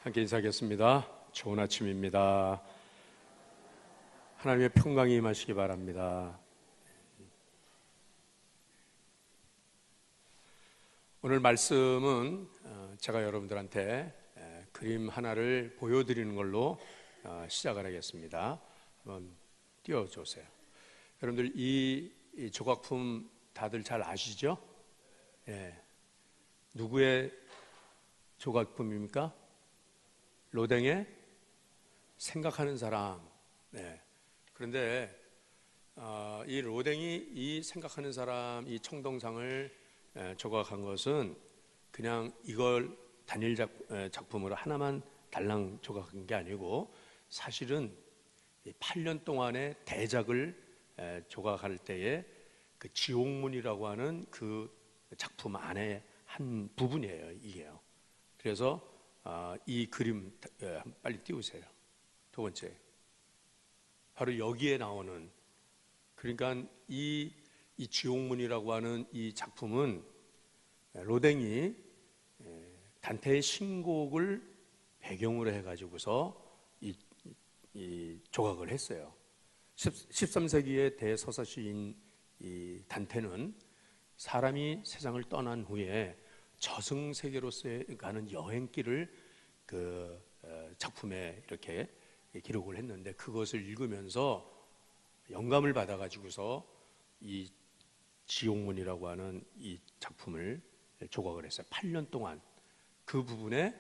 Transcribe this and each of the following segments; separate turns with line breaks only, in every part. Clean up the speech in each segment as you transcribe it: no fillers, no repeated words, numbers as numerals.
함께 인사하겠습니다. 좋은 아침입니다. 하나님의 평강이 임하시기 바랍니다. 오늘 말씀은 제가 여러분들한테 그림 하나를 보여드리는 걸로 시작을 하겠습니다. 한번 띄워주세요. 여러분들 이 조각품 다들 잘 아시죠? 예. 누구의 조각품입니까? 로댕의 생각하는 사람. 네. 그런데 이 로댕이 이 생각하는 사람 이 청동상을 조각한 것은 그냥 이걸 단일 작품으로 하나만 달랑 조각한 게 아니고 사실은 8년 동안의 대작을 조각할 때에 그 지옥문이라고 하는 그 작품 안에 한 부분이에요, 이게요. 그래서 이 그림 빨리 띄우세요. 두 번째, 바로 여기에 나오는, 그러니까 이 지옥문이라고 하는 이 작품은 로댕이 단테의 신곡을 배경으로 해가지고서 이 조각을 했어요. 13세기의 대서사시인 이 단테는 사람이 세상을 떠난 후에 저승세계로서의 가는 여행길을 그 작품에 이렇게 기록을 했는데, 그것을 읽으면서 영감을 받아가지고서 이 지옥문이라고 하는 이 작품을 조각을 했어요. 8년 동안 그 부분에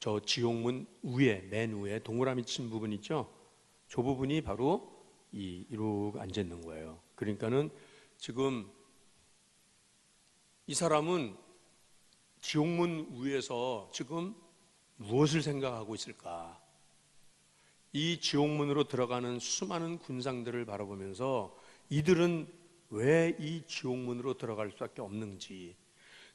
저 지옥문 위에, 맨 위에 동그라미 친 부분 있죠? 저 부분이 바로 이루고 앉아 있는 거예요. 그러니까는 지금 이 사람은 지옥문 위에서 지금 무엇을 생각하고 있을까? 이 지옥문으로 들어가는 수많은 군상들을 바라보면서 이들은 왜 이 지옥문으로 들어갈 수밖에 없는지,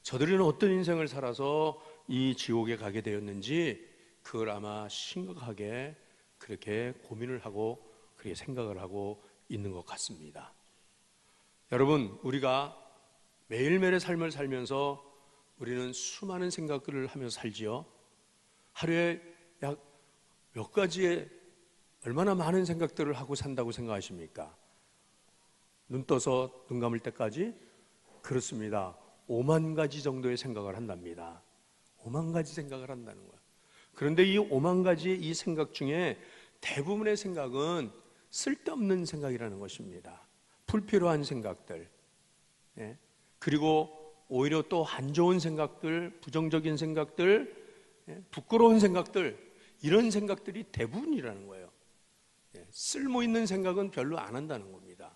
저들은 어떤 인생을 살아서 이 지옥에 가게 되었는지, 그걸 아마 심각하게 그렇게 고민을 하고 그렇게 생각을 하고 있는 것 같습니다. 여러분, 우리가 매일매일의 삶을 살면서 우리는 수많은 생각들을 하면서 살지요. 하루에 약 몇 가지의 얼마나 많은 생각들을 하고 산다고 생각하십니까? 눈 떠서 눈 감을 때까지? 그렇습니다. 5만 가지 정도의 생각을 한답니다. 5만 가지 생각을 한다는 거예요. 그런데 이 5만 가지의 이 생각 중에 대부분의 생각은 쓸데없는 생각이라는 것입니다. 불필요한 생각들. 예? 그리고 오히려 또 안 좋은 생각들, 부정적인 생각들, 부끄러운 생각들, 이런 생각들이 대부분이라는 거예요. 쓸모 있는 생각은 별로 안 한다는 겁니다.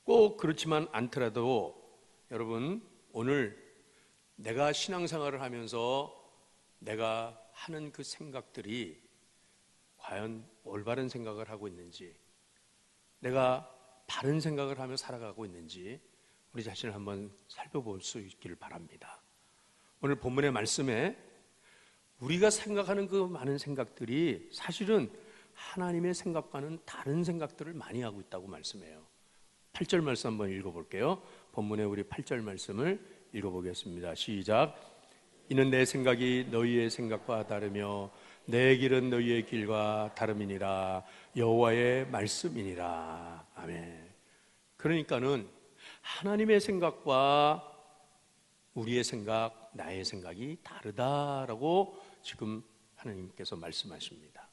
꼭 그렇지만 않더라도 여러분, 오늘 내가 신앙생활을 하면서 내가 하는 그 생각들이 과연 올바른 생각을 하고 있는지, 내가 바른 생각을 하며 살아가고 있는지 우리 자신을 한번 살펴볼 수 있기를 바랍니다. 오늘 본문의 말씀에 우리가 생각하는 그 많은 생각들이 사실은 하나님의 생각과는 다른 생각들을 많이 하고 있다고 말씀해요. 8절 말씀 한번 읽어볼게요. 본문의 우리 8절 말씀을 읽어보겠습니다. 시작. 이는 내 생각이 너희의 생각과 다르며 내 길은 너희의 길과 다름이니라. 여호와의 말씀이니라. 아멘. 그러니까는 하나님의 생각과 우리의 생각, 나의 생각이 다르다라고 지금 하나님께서 말씀하십니다.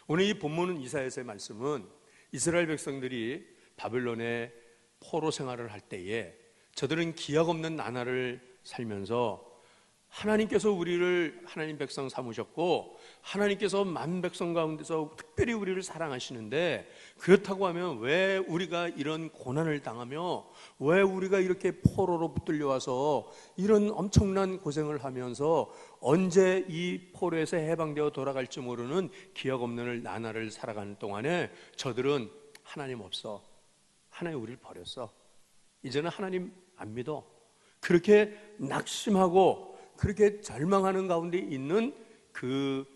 오늘 이 본문은 이사야서의 말씀은 이스라엘 백성들이 바벨론의 포로 생활을 할 때에 저들은 기약 없는 나날을 살면서 하나님께서 우리를 하나님 백성 삼으셨고 하나님께서 만 백성 가운데서 특별히 우리를 사랑하시는데, 그렇다고 하면 왜 우리가 이런 고난을 당하며 왜 우리가 이렇게 포로로 붙들려와서 이런 엄청난 고생을 하면서 언제 이 포로에서 해방되어 돌아갈지 모르는 기약 없는 나날을 살아가는 동안에 저들은 하나님 없어, 하나님 우리를 버렸어, 이제는 하나님 안 믿어, 그렇게 낙심하고 그렇게 절망하는 가운데 있는 그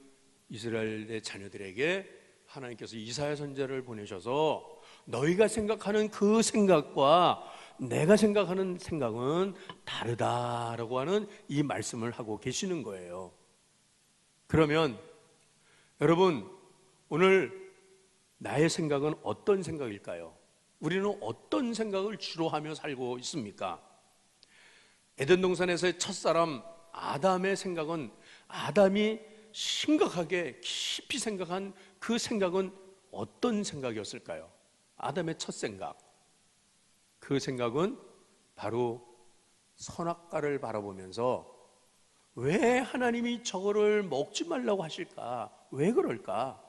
이스라엘의 자녀들에게 하나님께서 이사야 선지자를 보내셔서 너희가 생각하는 그 생각과 내가 생각하는 생각은 다르다라고 하는 이 말씀을 하고 계시는 거예요. 그러면 여러분, 오늘 나의 생각은 어떤 생각일까요? 우리는 어떤 생각을 주로 하며 살고 있습니까? 에덴 동산에서의 첫사람 아담의 생각은, 아담이 심각하게 깊이 생각한 그 생각은 어떤 생각이었을까요? 아담의 첫 생각, 그 생각은 바로 선악과를 바라보면서 왜 하나님이 저거를 먹지 말라고 하실까? 왜 그럴까?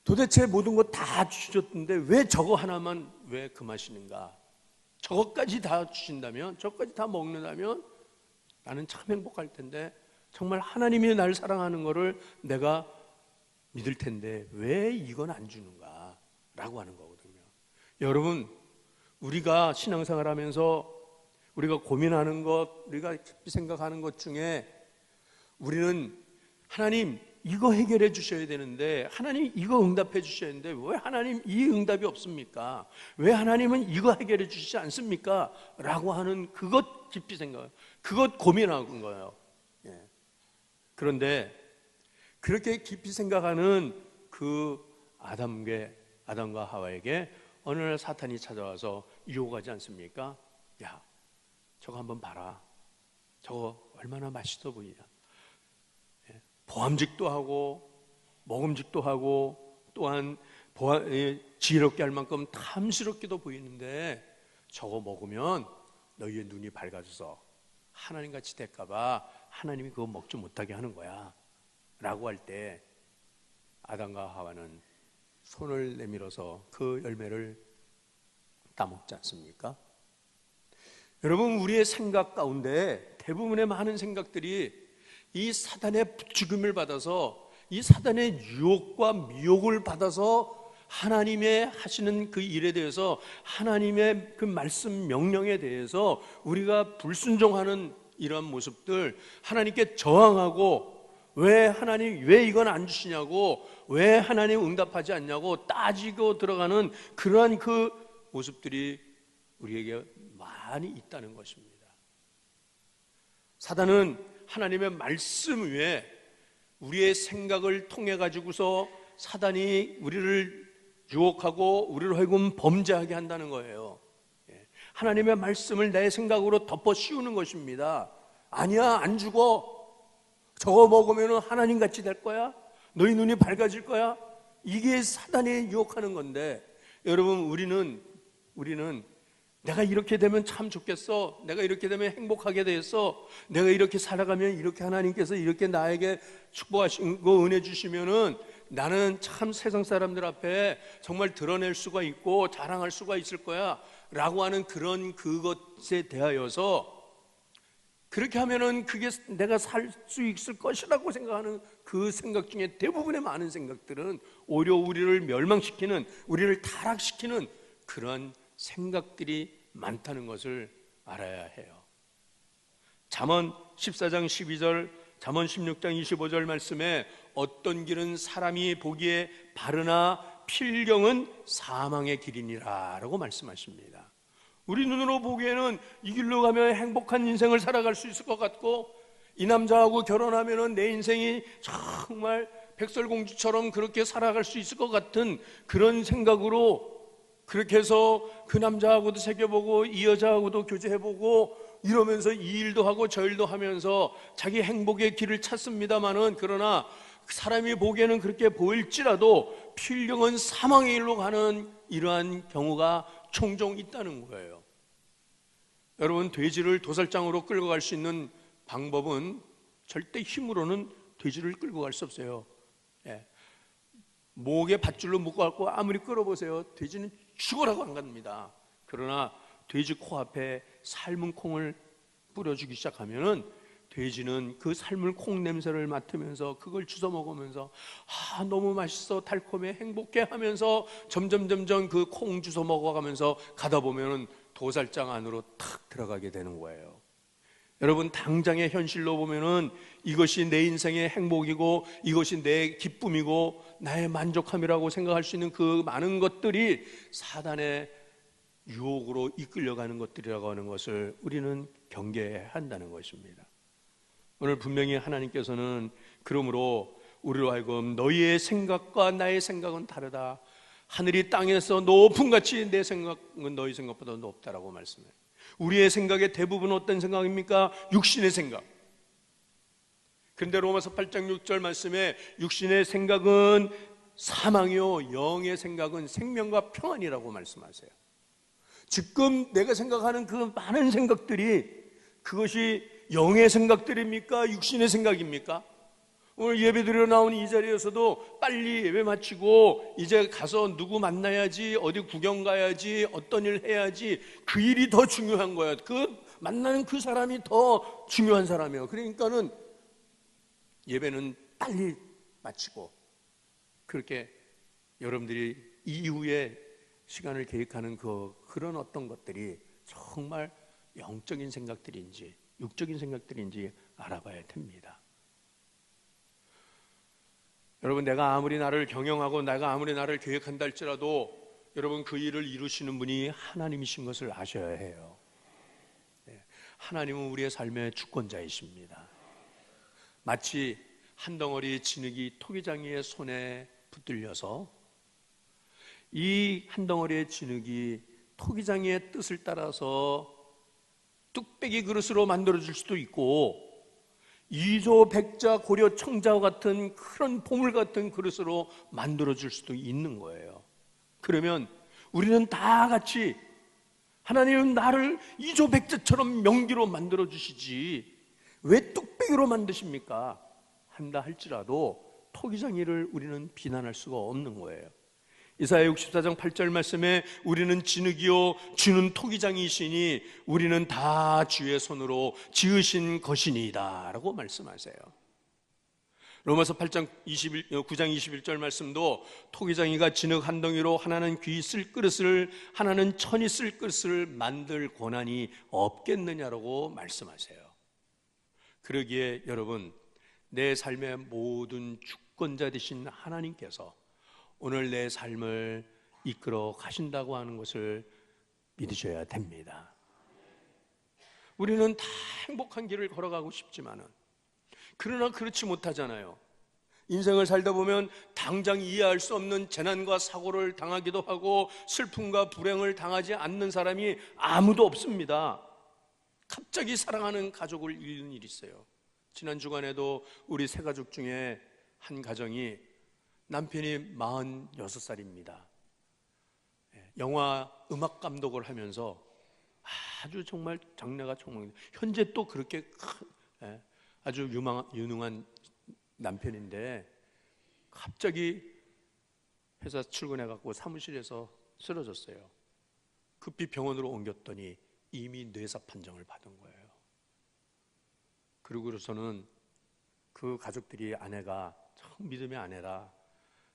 도대체 모든 것 다 주셨는데 왜 저거 하나만 왜 금하시는가? 저것까지 다 주신다면, 저것까지 다 먹는다면 나는 참 행복할 텐데, 정말 하나님이 날 사랑하는 거를 내가 믿을 텐데 왜 이건 안 주는가? 라고 하는 거거든요. 여러분, 우리가 신앙생활 하면서 우리가 고민하는 것, 우리가 깊이 생각하는 것 중에 우리는 하나님 이거 해결해 주셔야 되는데, 하나님 이거 응답해 주셔야 되는데 왜 하나님 이 응답이 없습니까? 왜 하나님은 이거 해결해 주시지 않습니까? 라고 하는 그것 깊이 생각, 그것 고민하는 거예요. 그런데 그렇게 깊이 생각하는 그 아담과 하와에게 어느 날 사탄이 찾아와서 유혹하지 않습니까? 야, 저거 한번 봐라. 저거 얼마나 맛있어 보이냐. 보암직도 하고 먹음직도 하고 또한 지혜롭게 할 만큼 탐스럽게도 보이는데 저거 먹으면 너희의 눈이 밝아져서 하나님같이 될까 봐 하나님이 그거 먹지 못하게 하는 거야 라고 할 때 아담과 하와는 손을 내밀어서 그 열매를 따먹지 않습니까? 여러분, 우리의 생각 가운데 대부분의 많은 생각들이 이 사단의 부추김을 받아서, 이 사단의 유혹과 미혹을 받아서 하나님의 하시는 그 일에 대해서, 하나님의 그 말씀 명령에 대해서 우리가 불순종하는 이런 모습들, 하나님께 저항하고 왜 하나님 왜 이건 안 주시냐고, 왜 하나님 응답하지 않냐고 따지고 들어가는 그러한 그 모습들이 우리에게 많이 있다는 것입니다. 사단은 하나님의 말씀 위에 우리의 생각을 통해 가지고서 사단이 우리를 유혹하고 우리를 해금 범죄하게 한다는 거예요. 하나님의 말씀을 내 생각으로 덮어 씌우는 것입니다. 아니야, 안 죽어. 저거 먹으면 하나님 같이 될 거야. 너희 눈이 밝아질 거야. 이게 사단이 유혹하는 건데, 여러분, 우리는 내가 이렇게 되면 참 좋겠어. 내가 이렇게 되면 행복하게 되겠어. 내가 이렇게 살아가면 이렇게 하나님께서 이렇게 나에게 축복하시고 은혜 주시면은 나는 참 세상 사람들 앞에 정말 드러낼 수가 있고 자랑할 수가 있을 거야 라고 하는 그런 그것에 대하여서, 그렇게 하면은 그게 내가 살 수 있을 것이라고 생각하는 그 생각 중에 대부분의 많은 생각들은 오히려 우리를 멸망시키는, 우리를 타락시키는 그런 생각들이 많다는 것을 알아야 해요. 잠언 14장 12절, 잠언 16장 25절 말씀에 어떤 길은 사람이 보기에 바르나 필경은 사망의 길이니라 라고 말씀하십니다. 우리 눈으로 보기에는 이 길로 가면 행복한 인생을 살아갈 수 있을 것 같고, 이 남자하고 결혼하면 내 인생이 정말 백설공주처럼 그렇게 살아갈 수 있을 것 같은 그런 생각으로 그렇게 해서 그 남자하고도 새겨보고 이 여자하고도 교제해보고 이러면서 이 일도 하고 저 일도 하면서 자기 행복의 길을 찾습니다마는, 그러나 사람이 보기에는 그렇게 보일지라도 필경은 사망의 일로 가는 이러한 경우가 종종 있다는 거예요. 여러분, 돼지를 도살장으로 끌고 갈 수 있는 방법은 절대 힘으로는 돼지를 끌고 갈 수 없어요. 목에 밧줄로 묶어갖고 아무리 끌어보세요, 돼지는 죽으라고 안 갑니다. 그러나 돼지 코앞에 삶은 콩을 뿌려주기 시작하면은 돼지는 그 삶은 콩 냄새를 맡으면서 그걸 주워 먹으면서 너무 맛있어, 달콤해, 행복해 하면서 점점 그 콩 주워 먹어가면서 가다 보면은 도살장 안으로 탁 들어가게 되는 거예요. 여러분, 당장의 현실로 보면은 이것이 내 인생의 행복이고 이것이 내 기쁨이고 나의 만족함이라고 생각할 수 있는 그 많은 것들이 사단의 유혹으로 이끌려가는 것들이라고 하는 것을 우리는 경계해야 한다는 것입니다. 오늘 분명히 하나님께서는 그러므로 우리로 하여금 너희의 생각과 나의 생각은 다르다. 하늘이 땅에서 높은 같이 내 생각은 너희 생각보다 높다라고 말씀해요. 우리의 생각의 대부분은 어떤 생각입니까? 육신의 생각. 그런데 로마서 8장 6절 말씀에 육신의 생각은 사망이요 영의 생각은 생명과 평안이라고 말씀하세요. 지금 내가 생각하는 그 많은 생각들이 그것이 영의 생각들입니까? 육신의 생각입니까? 오늘 예배드리러 나온 이 자리에서도 빨리 예배 마치고 이제 가서 누구 만나야지, 어디 구경 가야지, 어떤 일 해야지, 그 일이 더 중요한 거예요. 그 만나는 그 사람이 더 중요한 사람이에요. 그러니까는 예배는 빨리 마치고 그렇게 여러분들이 이후에 시간을 계획하는 그런 어떤 것들이 정말 영적인 생각들인지 육적인 생각들인지 알아봐야 됩니다. 여러분, 내가 아무리 나를 경영하고 내가 아무리 나를 계획한다 할지라도 여러분 그 일을 이루시는 분이 하나님이신 것을 아셔야 해요. 하나님은 우리의 삶의 주권자이십니다. 마치 한 덩어리 진흙이 토기장이의 손에 붙들려서 이 한 덩어리의 진흙이 토기장이의 뜻을 따라서 뚝배기 그릇으로 만들어질 수도 있고 이조 백자 고려 청자와 같은 그런 보물 같은 그릇으로 만들어질 수도 있는 거예요. 그러면 우리는 다 같이 하나님은 나를 이조 백자처럼 명기로 만들어 주시지 왜 뚝배기로 만드십니까? 한다 할지라도 토기장이를 우리는 비난할 수가 없는 거예요. 이사야 64장 8절 말씀에 우리는 진흙이요 주는 토기장이시니 우리는 다 주의 손으로 지으신 것이니이다 라고 말씀하세요. 로마서 8장 9장 21절 말씀도 토기장이가 진흙 한 덩이로 하나는 귀 쓸 그릇을 하나는 천이 쓸 그릇을 만들 권한이 없겠느냐라고 말씀하세요. 그러기에 여러분, 내 삶의 모든 주권자 되신 하나님께서 오늘 내 삶을 이끌어 가신다고 하는 것을 믿으셔야 됩니다. 우리는 다 행복한 길을 걸어가고 싶지만은 그러나 그렇지 못하잖아요. 인생을 살다 보면 당장 이해할 수 없는 재난과 사고를 당하기도 하고 슬픔과 불행을 당하지 않는 사람이 아무도 없습니다. 갑자기 사랑하는 가족을 잃는 일이 있어요. 지난 주간에도 우리 세 가족 중에 한 가정이 남편이 46살입니다. 영화 음악 감독을 하면서 아주 정말 장래가 촉망입니다. 현재 또 그렇게 아주 유능한 남편인데 갑자기 회사 출근해갖고 사무실에서 쓰러졌어요. 급히 병원으로 옮겼더니 이미 뇌사 판정을 받은 거예요. 그러고서는 그 가족들이 아내가 참 믿음의 아내라,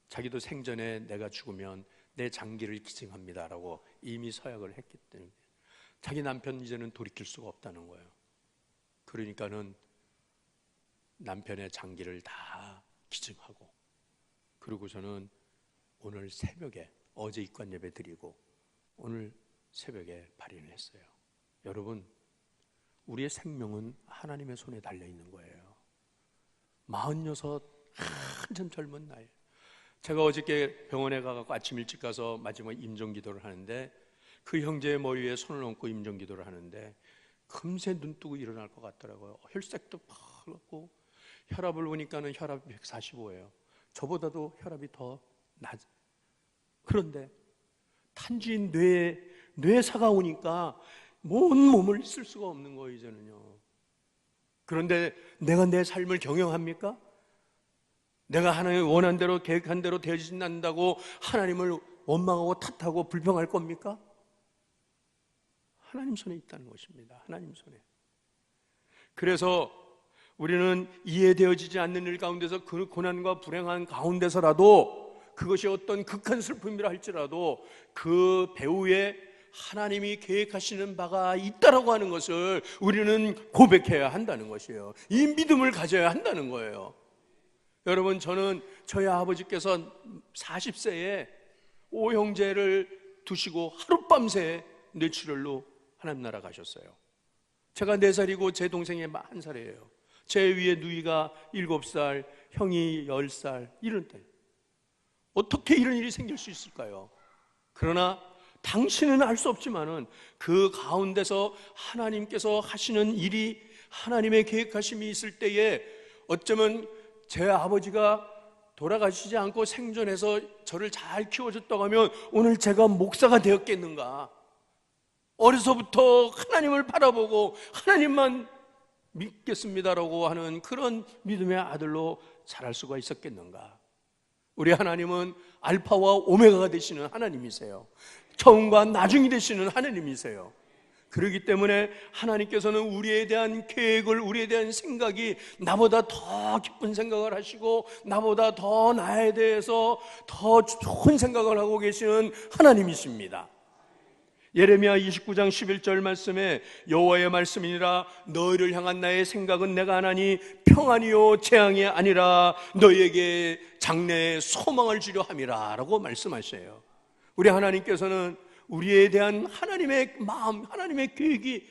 자기도 생전에 내가 죽으면 내 장기를 기증합니다라고 이미 서약을 했기 때문에 자기 남편 이제는 돌이킬 수가 없다는 거예요. 그러니까는 남편의 장기를 다 기증하고 그러고서는 오늘 새벽에 어제 입관 예배 드리고 오늘 새벽에 발인을 했어요. 여러분, 우리의 생명은 하나님의 손에 달려있는 거예요. 46 한참 젊은 나이. 제가 어저께 병원에 가서 아침 일찍 가서 마지막 임종기도를 하는데 그 형제의 머리 위에 손을 얹고 임종기도를 하는데 금세 눈 뜨고 일어날 것 같더라고요. 혈색도 파랗고 혈압을 보니까는 혈압이 145예요. 저보다도 혈압이 더 낮. 그런데 단지 뇌사가 오니까 온 몸을 쓸 수가 없는 거예요, 이제는요. 그런데 내가 내 삶을 경영합니까? 내가 하나님의 원한 대로 계획한 대로 되어진다고 하나님을 원망하고 탓하고 불평할 겁니까? 하나님 손에 있다는 것입니다. 하나님 손에. 그래서 우리는 이해되어지지 않는 일 가운데서 그 고난과 불행한 가운데서라도 그것이 어떤 극한 슬픔이라 할지라도 그 배후에 하나님이 계획하시는 바가 있다라고 하는 것을 우리는 고백해야 한다는 것이에요. 이 믿음을 가져야 한다는 거예요. 여러분, 저는 저희 아버지께서 40세에 5형제를 두시고 하룻밤새 뇌출혈로 하나님 나라 가셨어요. 제가 4살이고 제 동생이 1살이에요. 제 위에 누이가 7살, 형이 10살, 이런 때 어떻게 이런 일이 생길 수 있을까요? 그러나 당신은 알 수 없지만은 그 가운데서 하나님께서 하시는 일이, 하나님의 계획하심이 있을 때에 어쩌면 제 아버지가 돌아가시지 않고 생존해서 저를 잘 키워줬다고 하면 오늘 제가 목사가 되었겠는가? 어려서부터 하나님을 바라보고 하나님만 믿겠습니다라고 하는 그런 믿음의 아들로 자랄 수가 있었겠는가? 우리 하나님은 알파와 오메가가 되시는 하나님이세요. 처음과 나중이 되시는 하나님이세요. 그렇기 때문에 하나님께서는 우리에 대한 계획을, 우리에 대한 생각이 나보다 더 깊은 생각을 하시고 나보다 더 나에 대해서 더 좋은 생각을 하고 계시는 하나님이십니다. 예레미야 29장 11절 말씀에 여호와의 말씀이니라 너희를 향한 나의 생각은 내가 하나니 평안이요 재앙이 아니라 너희에게 장래의 소망을 주려 함이라 라고 말씀하셔요. 우리 하나님께서는 우리에 대한 하나님의 마음, 하나님의 계획이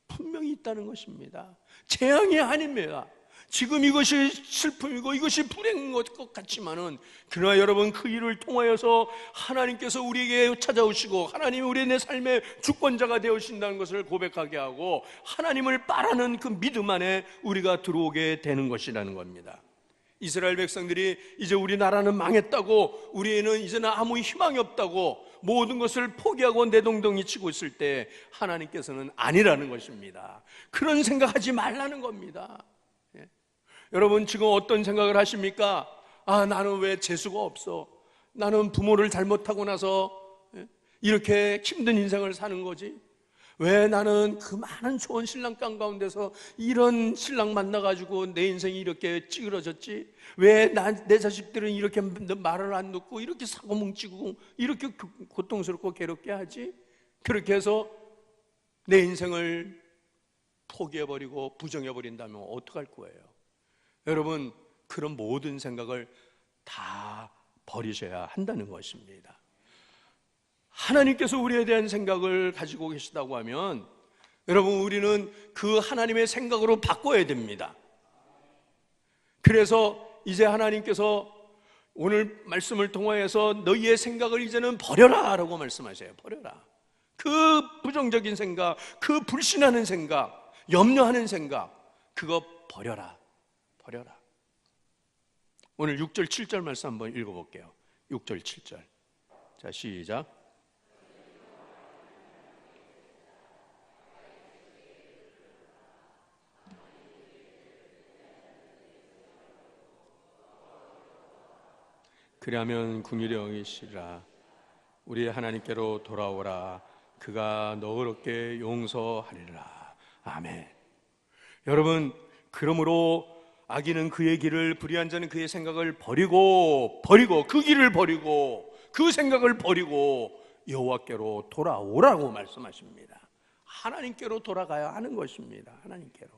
분명히 있다는 것입니다. 재앙이 아닙니다. 지금 이것이 슬픔이고 이것이 불행인 것 같지만은 그러나 여러분 그 일을 통하여서 하나님께서 우리에게 찾아오시고 하나님이 우리의 내 삶의 주권자가 되어주신다는 것을 고백하게 하고 하나님을 바라는 그 믿음 안에 우리가 들어오게 되는 것이라는 겁니다. 이스라엘 백성들이 이제 우리나라는 망했다고, 우리에는 이제는 아무 희망이 없다고 모든 것을 포기하고 내동댕이 치고 있을 때 하나님께서는 아니라는 것입니다. 그런 생각하지 말라는 겁니다. 여러분 지금 어떤 생각을 하십니까? 아, 나는 왜 재수가 없어? 나는 부모를 잘못하고 나서 이렇게 힘든 인생을 사는 거지? 왜 나는 그 많은 좋은 신랑감 가운데서 이런 신랑 만나가지고 내 인생이 이렇게 찌그러졌지? 왜 내 자식들은 이렇게 말을 안 듣고 이렇게 사고 뭉치고 이렇게 고통스럽고 괴롭게 하지? 그렇게 해서 내 인생을 포기해버리고 부정해버린다면 어떡할 거예요? 여러분 그런 모든 생각을 다 버리셔야 한다는 것입니다. 하나님께서 우리에 대한 생각을 가지고 계시다고 하면 여러분 우리는 그 하나님의 생각으로 바꿔야 됩니다. 그래서 이제 하나님께서 오늘 말씀을 통하여서 너희의 생각을 이제는 버려라 라고 말씀하셔요. 버려라. 그 부정적인 생각, 그 불신하는 생각, 염려하는 생각, 그거 버려라. 버려라. 오늘 6절 7절 말씀 한번 읽어볼게요. 6절 7절. 자, 시작. 그리하면 긍휼히 여기시리라. 우리 하나님께로 돌아오라. 그가 너그럽게 용서하리라. 아멘. 여러분, 그러므로 악인은 그의 길을, 불의한 자는 그의 생각을 버리고 그 길을 버리고 그 생각을 버리고 여호와께로 돌아오라고 말씀하십니다. 하나님께로 돌아가야 하는 것입니다. 하나님께로.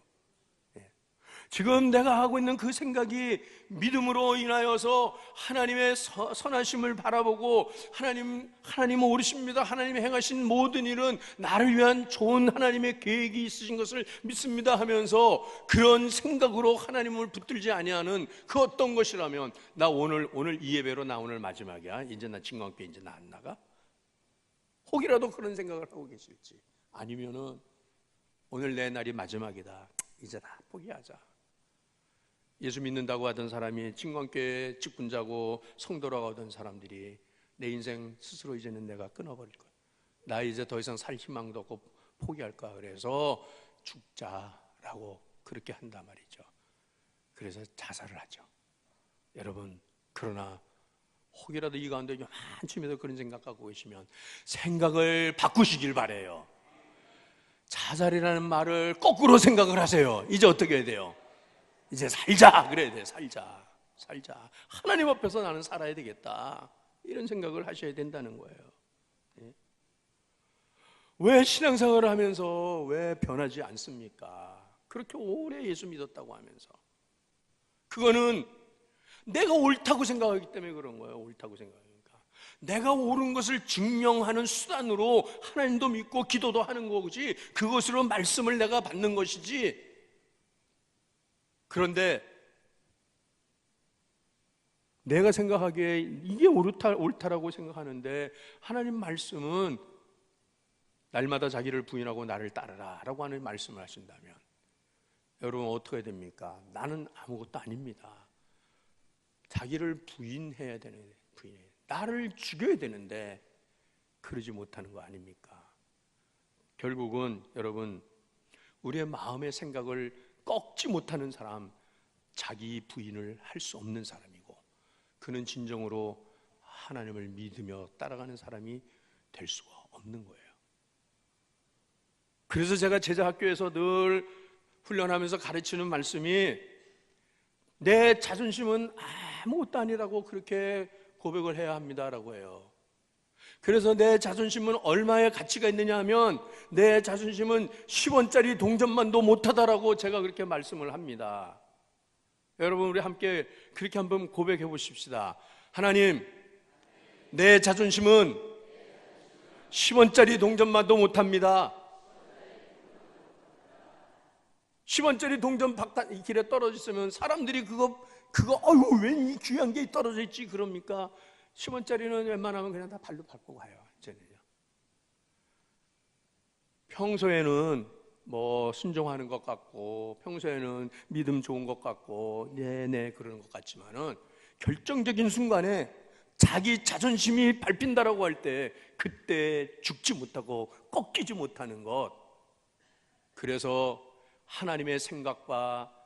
지금 내가 하고 있는 그 생각이 믿음으로 인하여서 하나님의 선하심을 바라보고 하나님은 옳으십니다. 하나님이 행하신 모든 일은 나를 위한 좋은 하나님의 계획이 있으신 것을 믿습니다 하면서 그런 생각으로 하나님을 붙들지 아니하는 그 어떤 것이라면 나 오늘 이 예배로 나 오늘 마지막이야. 이제 나 진광교회 이제 나 안 나가? 혹이라도 그런 생각을 하고 계실지, 아니면은 오늘 내 날이 마지막이다. 이제 다 포기하자. 예수 믿는다고 하던 사람이 진광교회 직분자고 성도라고 하던 사람들이 내 인생 스스로 이제는 내가 끊어버릴 거야. 나 이제 더 이상 살 희망도 없고 포기할 거야. 그래서 죽자라고 그렇게 한단 말이죠. 그래서 자살을 하죠. 여러분, 그러나 혹이라도 이 가운데 요만큼이라도 그런 생각하고 계시면 생각을 바꾸시길 바래요. 자살이라는 말을 거꾸로 생각을 하세요. 이제 어떻게 해야 돼요? 이제 살자 그래야 돼요. 살자. 하나님 앞에서 나는 살아야 되겠다, 이런 생각을 하셔야 된다는 거예요. 왜 신앙생활을 하면서 왜 변하지 않습니까? 그렇게 오래 예수 믿었다고 하면서. 그거는 내가 옳다고 생각하기 때문에 그런 거예요. 옳다고 생각하니까. 내가 옳은 것을 증명하는 수단으로 하나님도 믿고 기도도 하는 거지, 그것으로 말씀을 내가 받는 것이지, 그런데 내가 생각하기에 이게 옳다라고 생각하는데 하나님 말씀은 날마다 자기를 부인하고 나를 따르라 라고 하는 말씀을 하신다면 여러분 어떻게 됩니까? 나는 아무것도 아닙니다. 자기를 부인해야 되는, 나를 죽여야 되는데 그러지 못하는 거 아닙니까? 결국은 여러분, 우리의 마음의 생각을 꺾지 못하는 사람, 자기 부인을 할 수 없는 사람이고, 그는 진정으로 하나님을 믿으며 따라가는 사람이 될 수가 없는 거예요. 그래서 제가 제자학교에서 늘 훈련하면서 가르치는 말씀이, 내 자존심은 아무것도 아니라고 그렇게 고백을 해야 합니다라고 해요. 그래서 내 자존심은 얼마의 가치가 있느냐 하면, 내 자존심은 10원짜리 동전만도 못하다라고 제가 그렇게 말씀을 합니다. 여러분, 우리 함께 그렇게 한번 고백해 보십시다. 하나님, 내 자존심은 10원짜리 동전만도 못합니다. 10원짜리 동전 이 길에 떨어져 있으면 사람들이 그거 어휴, 왜 이 귀한 게 떨어져 있지 그럽니까? 10원짜리는 웬만하면 그냥 다 발로 밟고 가요. 이제는요. 평소에는 뭐 순종하는 것 같고, 평소에는 믿음 좋은 것 같고, 네네 그러는 것 같지만은, 결정적인 순간에 자기 자존심이 밟힌다라고 할 때, 그때 죽지 못하고 꺾이지 못하는 것. 그래서 하나님의 생각과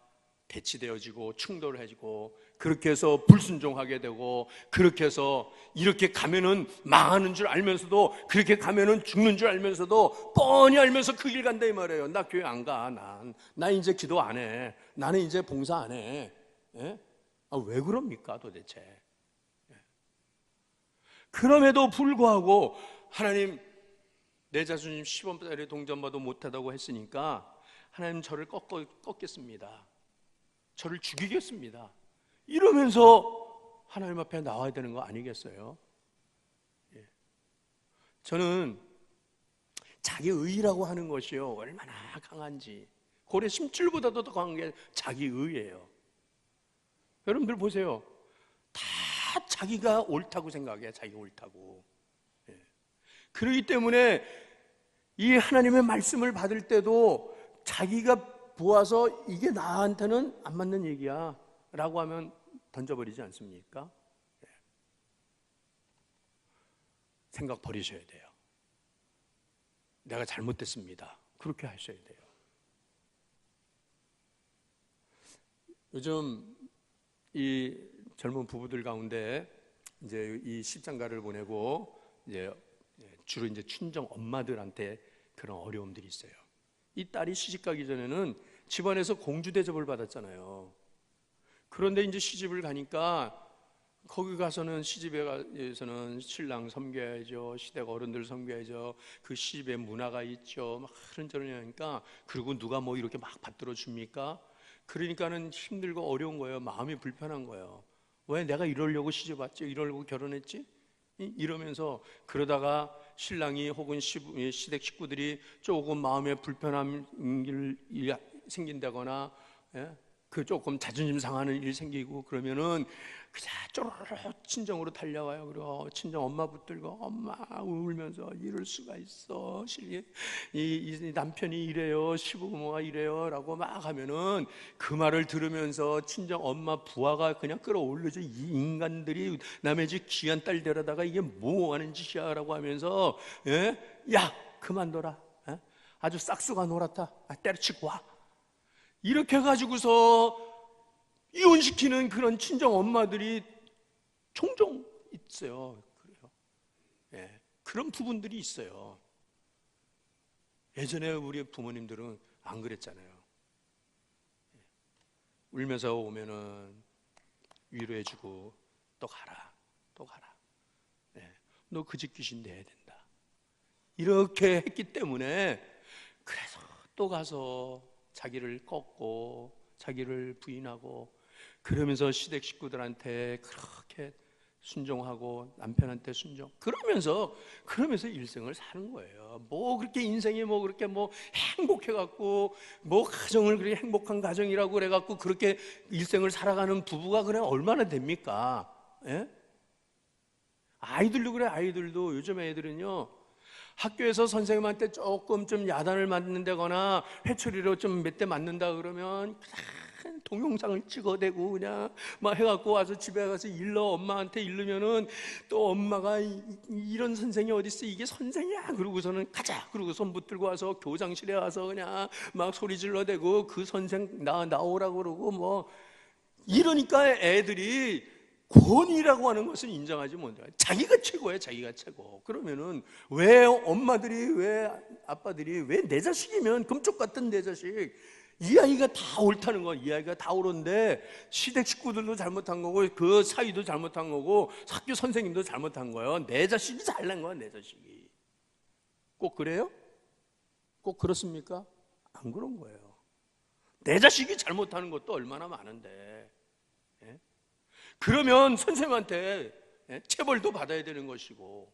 대치되어지고 충돌해지고, 그렇게 해서 불순종하게 되고, 그렇게 해서 이렇게 가면은 망하는 줄 알면서도, 그렇게 가면은 죽는 줄 알면서도 뻔히 알면서 그 길 간다 이 말이에요. 나 교회 안 가. 나 이제 기도 안 해. 나는 이제 봉사 안 해. 예? 왜 그럽니까 도대체? 예. 그럼에도 불구하고 하나님, 내 자존심 10원짜리 동전봐도 못하다고 했으니까 하나님 저를 꺾겠습니다. 저를 죽이겠습니다. 이러면서 하나님 앞에 나와야 되는 거 아니겠어요? 예. 저는 자기 의라고 하는 것이요, 얼마나 강한지, 고래 심줄보다도 더 강한 게 자기 의예요. 여러분들 보세요. 다 자기가 옳다고 생각해. 자기가 옳다고. 예. 그렇기 때문에 이 하나님의 말씀을 받을 때도 자기가 보아서 이게 나한테는 안 맞는 얘기야 라고 하면 던져버리지 않습니까? 네. 생각 버리셔야 돼요. 내가 잘못됐습니다. 그렇게 하셔야 돼요. 요즘 이 젊은 부부들 가운데 이제 이 십장가를 보내고 이제 주로 이제 친정 엄마들한테 그런 어려움들이 있어요. 이 딸이 시집 가기 전에는 집안에서 공주 대접을 받았잖아요. 그런데 이제 시집을 가니까 거기 가서는, 시집에서는 신랑 섬겨야죠, 시댁 어른들 섬겨야죠, 그 시집의 문화가 있죠, 막 그런저런 하니까, 그리고 누가 뭐 이렇게 막 받들어 줍니까? 그러니까는 힘들고 어려운 거예요. 마음이 불편한 거예요. 왜 내가 이러려고 시집 왔지? 이러려고 결혼했지? 이러면서, 그러다가 신랑이 혹은 시댁 식구들이 조금 마음에 불편함이 생긴다거나, 예? 그 조금 자존심 상하는 일이 생기고 그러면은 그냥 쪼르르 친정으로 달려와요. 그리고 친정 엄마 붙들고, 엄마 울면서, 이럴 수가 있어, 이 남편이 이래요, 시부모가 이래요 라고 막 하면은, 그 말을 들으면서 친정 엄마 부하가 그냥 끌어올려져. 이 인간들이 남의 집 귀한 딸 데려다가 이게 뭐 하는 짓이야 라고 하면서, 예? 야 그만둬라, 예? 아주 싹수가 놀았다, 때려치고 와, 이렇게 해가지고서 이혼시키는 그런 친정 엄마들이 종종 있어요. 그래요. 예, 그런 부분들이 있어요. 예전에 우리 부모님들은 안 그랬잖아요. 예, 울면서 오면은 위로해주고, 또 가라, 또 가라. 예, 너 그 집 귀신 내야 된다. 이렇게 했기 때문에, 그래서 또 가서 자기를 꺾고 자기를 부인하고, 그러면서 시댁 식구들한테 그렇게 순종하고 남편한테 순종. 그러면서 일생을 사는 거예요. 뭐 그렇게 인생이 뭐 그렇게 뭐 행복해갖고 뭐 가정을 그렇게 행복한 가정이라고 그래갖고 그렇게 일생을 살아가는 부부가 그래 얼마나 됩니까? 예? 아이들도 그래. 아이들도 요즘 애들은요, 학교에서 선생님한테 조금 좀 야단을 맞는다거나 회초리로 좀 몇 대 맞는다 그러면 그냥 동영상을 찍어대고 그냥 막 해갖고 와서 집에 가서 엄마한테 일르면은 또 엄마가 이런 선생이 어딨어, 이게 선생이야 그러고서는 가자 그러고 손 붙들고 와서 교장실에 와서 그냥 막 소리 질러대고 그 선생 나오라고 그러고 뭐 이러니까 애들이 권위라고 하는 것을 인정하지 못해요. 자기가 최고예요. 자기가 최고. 그러면은 왜 엄마들이, 왜 아빠들이, 왜 내 자식이면 금쪽 같은 내 자식, 이 아이가 다 옳다는 거, 이 아이가 다 옳은데 시댁 식구들도 잘못한 거고 그 사위도 잘못한 거고 학교 선생님도 잘못한 거예요. 내 자식이 잘난 거야. 내 자식이. 꼭 그래요? 꼭 그렇습니까? 안 그런 거예요. 내 자식이 잘못하는 것도 얼마나 많은데, 예? 그러면 선생님한테 체벌도 받아야 되는 것이고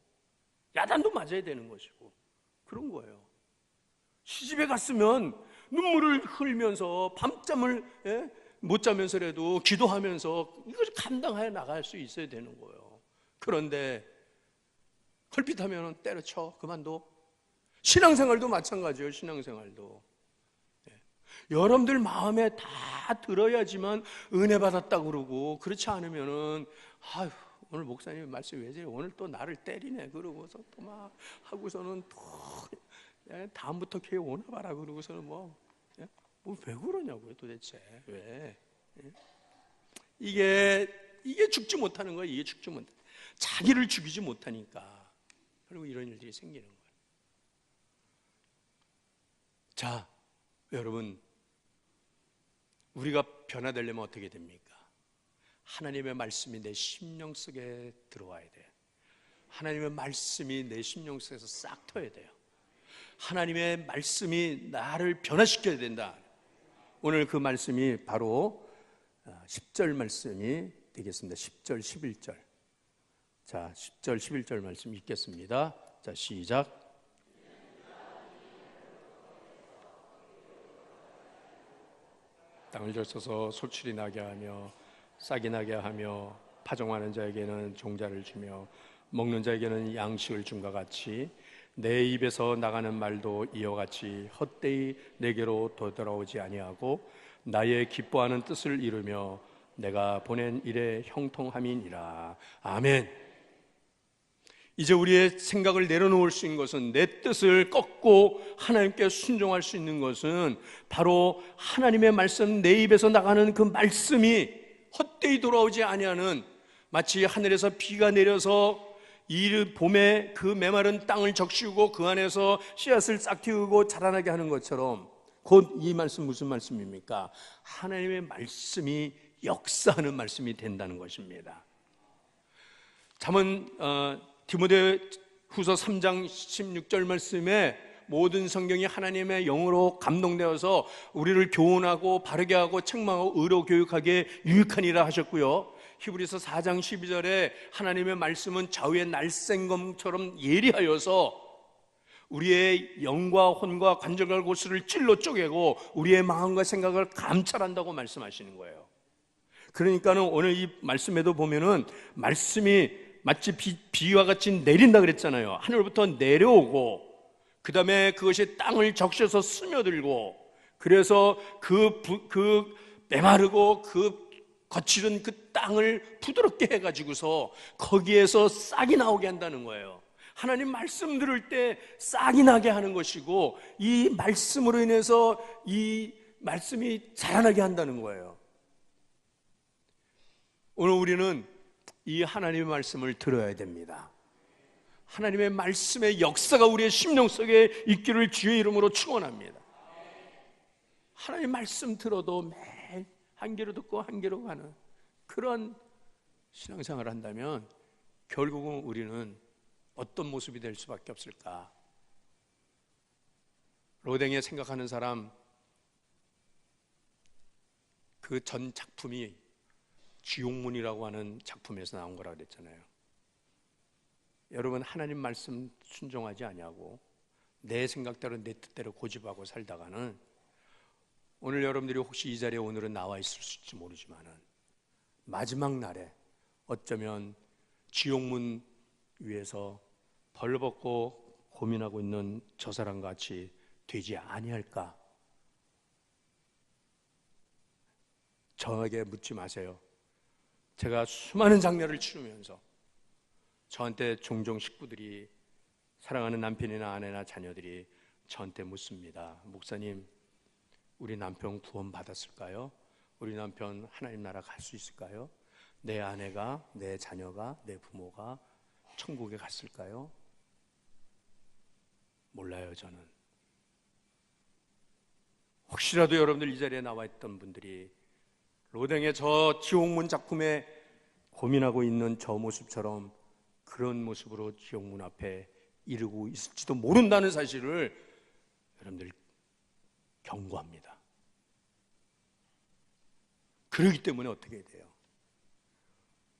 야단도 맞아야 되는 것이고 그런 거예요. 시집에 갔으면 눈물을 흘리면서 밤잠을 못 자면서라도 기도하면서 이걸 감당해 나갈 수 있어야 되는 거예요. 그런데 헐빛하면 때려쳐 그만둬. 신앙생활도 마찬가지예요. 신앙생활도 여러분들 마음에 다 들어야지만 은혜 받았다 그러고, 그렇지 않으면은 아휴 오늘 목사님 말씀 왜 저래, 오늘 또 나를 때리네 그러고서 또 막 하고서는 또 다음부터 교회 오나 봐라 그러고서는 뭐 왜 그러냐고요 도대체. 왜 이게 죽지 못하는 거예요. 이게 죽지 못해. 자기를 죽이지 못하니까 그리고 이런 일들이 생기는 거예요. 자, 여러분, 우리가 변화되려면 어떻게 됩니까? 하나님의 말씀이 내 심령 속에 들어와야 돼요. 하나님의 말씀이 내 심령 속에서 싹 터야 돼요. 하나님의 말씀이 나를 변화시켜야 된다. 오늘 그 말씀이 바로 10절 말씀이 되겠습니다. 10절, 11절. 자, 10절, 11절 말씀 읽겠습니다. 자, 시작. 땅을 적셔서 소출이 나게 하며 싹이 나게 하며 파종하는 자에게는 종자를 주며 먹는 자에게는 양식을 줌과 같이 내 입에서 나가는 말도 이와 같이 헛되이 내게로 되돌아오지 아니하고 나의 기뻐하는 뜻을 이루며 내가 보낸 일의 형통함이니라. 아멘. 이제 우리의 생각을 내려놓을 수 있는 것은, 내 뜻을 꺾고 하나님께 순종할 수 있는 것은 바로 하나님의 말씀, 내 입에서 나가는 그 말씀이 헛되이 돌아오지 아니하는, 마치 하늘에서 비가 내려서 이 봄에 그 메마른 땅을 적시고 그 안에서 씨앗을 싹 틔우고 자라나게 하는 것처럼, 곧 이 말씀 무슨 말씀입니까? 하나님의 말씀이 역사하는 말씀이 된다는 것입니다. 잠언 디모데후서 3장 16절 말씀에 모든 성경이 하나님의 영으로 감동되어서 우리를 교훈하고 바르게 하고 책망하고 의로 교육하기에 유익하니라 하셨고요. 히브리서 4장 12절에 하나님의 말씀은 좌우의 날쌘검처럼 예리하여서 우리의 영과 혼과 관절과 골수를 찔러 쪼개고 우리의 마음과 생각을 감찰한다고 말씀하시는 거예요. 그러니까는 오늘 이 말씀에도 보면은 말씀이 마치 비와 같이 내린다 그랬잖아요. 하늘부터 내려오고 그 다음에 그것이 땅을 적셔서 스며들고, 그래서 그 메마르고 그 거칠은 그 땅을 부드럽게 해가지고서 거기에서 싹이 나오게 한다는 거예요. 하나님 말씀 들을 때 싹이 나게 하는 것이고, 이 말씀으로 인해서 이 말씀이 자라나게 한다는 거예요. 오늘 우리는 이 하나님의 말씀을 들어야 됩니다. 하나님의 말씀의 역사가 우리의 심령 속에 있기를 주의 이름으로 축원합니다. 하나님의 말씀 들어도 매일 한 귀로 듣고 한 귀로 가는 그런 신앙생활을 한다면 결국은 우리는 어떤 모습이 될 수밖에 없을까? 로댕에 생각하는 사람, 그 전 작품이 지옥문이라고 하는 작품에서 나온 거라고 그랬잖아요. 여러분, 하나님 말씀 순종하지 아니하고 내 생각대로 내 뜻대로 고집하고 살다가는 오늘 여러분들이 혹시 이 자리에 오늘은 나와 있을 수 있을지 모르지만은 마지막 날에 어쩌면 지옥문 위에서 벌벌벗고 고민하고 있는 저 사람 같이 되지 아니할까? 저에게 묻지 마세요. 제가 수많은 장례를 치르면서 저한테 종종 식구들이, 사랑하는 남편이나 아내나 자녀들이 저한테 묻습니다. 목사님, 우리 남편 구원 받았을까요? 우리 남편 하나님 나라 갈 수 있을까요? 내 아내가, 내 자녀가, 내 부모가 천국에 갔을까요? 몰라요, 저는. 혹시라도 여러분들 이 자리에 나와 있던 분들이 로댕의 저 지옥문 작품에 고민하고 있는 저 모습처럼 그런 모습으로 지옥문 앞에 이르고 있을지도 모른다는 사실을 여러분들 경고합니다. 그렇기 때문에 어떻게 해야 돼요?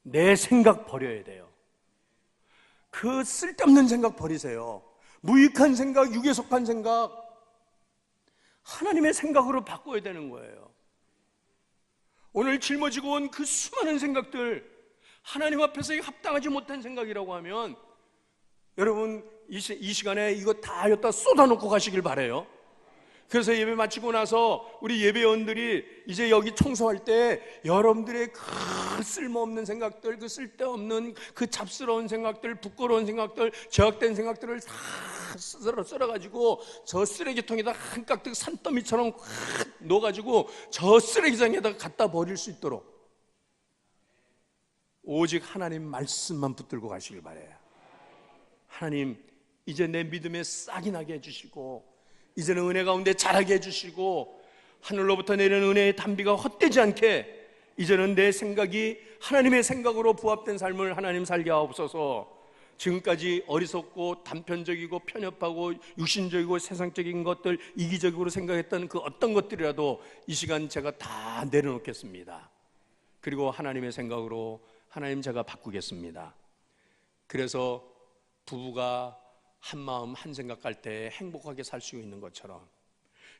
내 생각 버려야 돼요. 그 쓸데없는 생각 버리세요. 무익한 생각, 육에 속한 생각, 하나님의 생각으로 바꿔야 되는 거예요. 오늘 짊어지고 온 그 수많은 생각들, 하나님 앞에서 합당하지 못한 생각이라고 하면 여러분 이 시간에 이거 다 여기다 쏟아놓고 가시길 바라요. 그래서 예배 마치고 나서 우리 예배원들이 이제 여기 청소할 때 여러분들의 그 쓸모없는 생각들, 그 쓸데없는 그 잡스러운 생각들, 부끄러운 생각들, 저약된 생각들을 다 썰어가지고 저 쓰레기통에다 한 깍둑 산더미처럼 넣어가지고 저 쓰레기장에다가 갖다 버릴 수 있도록 오직 하나님 말씀만 붙들고 가시길 바라요. 하나님, 이제 내 믿음에 싹이 나게 해주시고 이제는 은혜 가운데 자라게 해주시고 하늘로부터 내리는 은혜의 단비가 헛되지 않게 이제는 내 생각이 하나님의 생각으로 부합된 삶을 하나님 살게 하옵소서. 지금까지 어리석고 단편적이고 편협하고 육신적이고 세상적인 것들, 이기적으로 생각했던 그 어떤 것들이라도 이 시간 제가 다 내려놓겠습니다. 그리고 하나님의 생각으로 하나님 제가 바꾸겠습니다. 그래서 부부가 한 마음 한 생각할 때 행복하게 살 수 있는 것처럼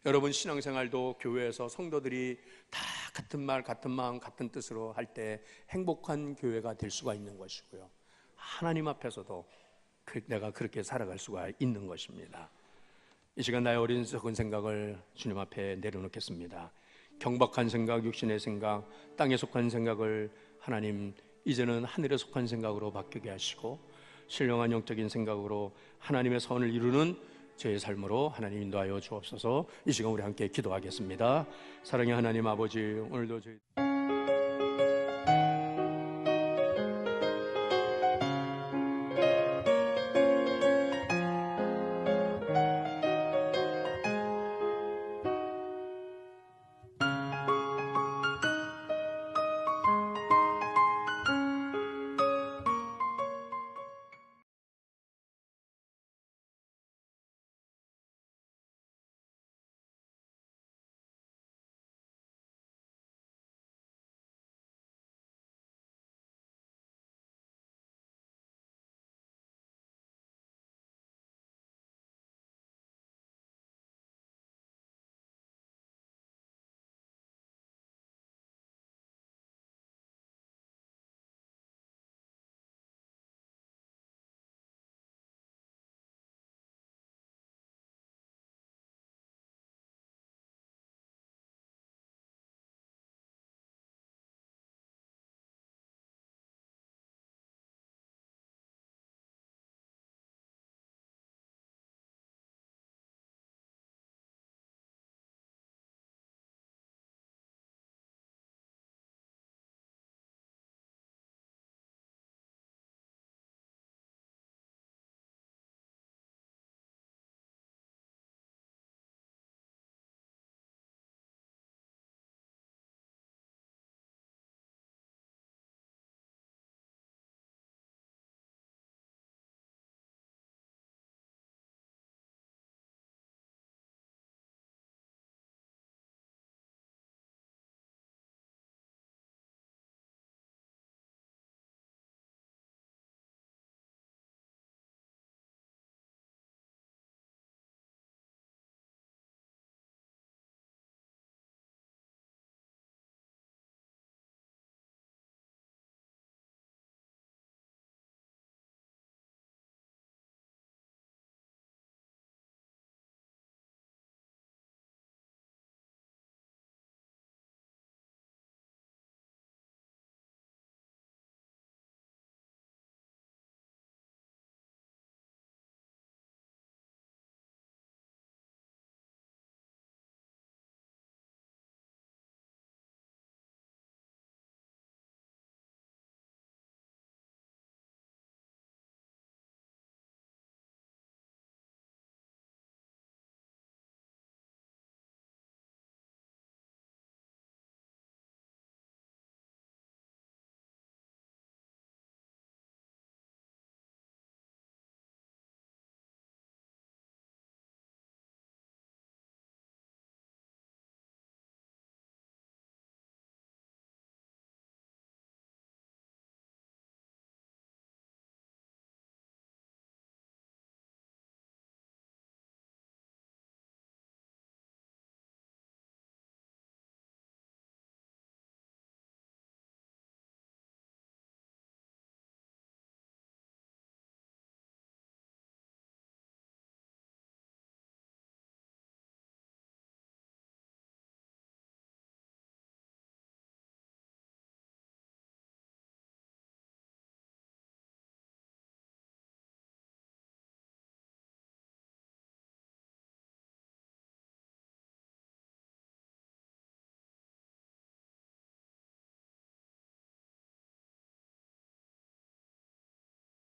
여러분 신앙생활도 교회에서 성도들이 다 같은 말 같은 마음 같은 뜻으로 할 때 행복한 교회가 될 수가 있는 것이고요, 하나님 앞에서도 내가 그렇게 살아갈 수가 있는 것입니다. 이 시간 나의 어리석은 생각을 주님 앞에 내려놓겠습니다. 경박한 생각, 육신의 생각, 땅에 속한 생각을 하나님 이제는 하늘에 속한 생각으로 바뀌게 하시고 신령한 영적인 생각으로 하나님의 선을 이루는 저의 삶으로 하나님 인도하여 주옵소서. 이 시간 우리 함께 기도하겠습니다. 사랑의 하나님 아버지, 오늘도 저희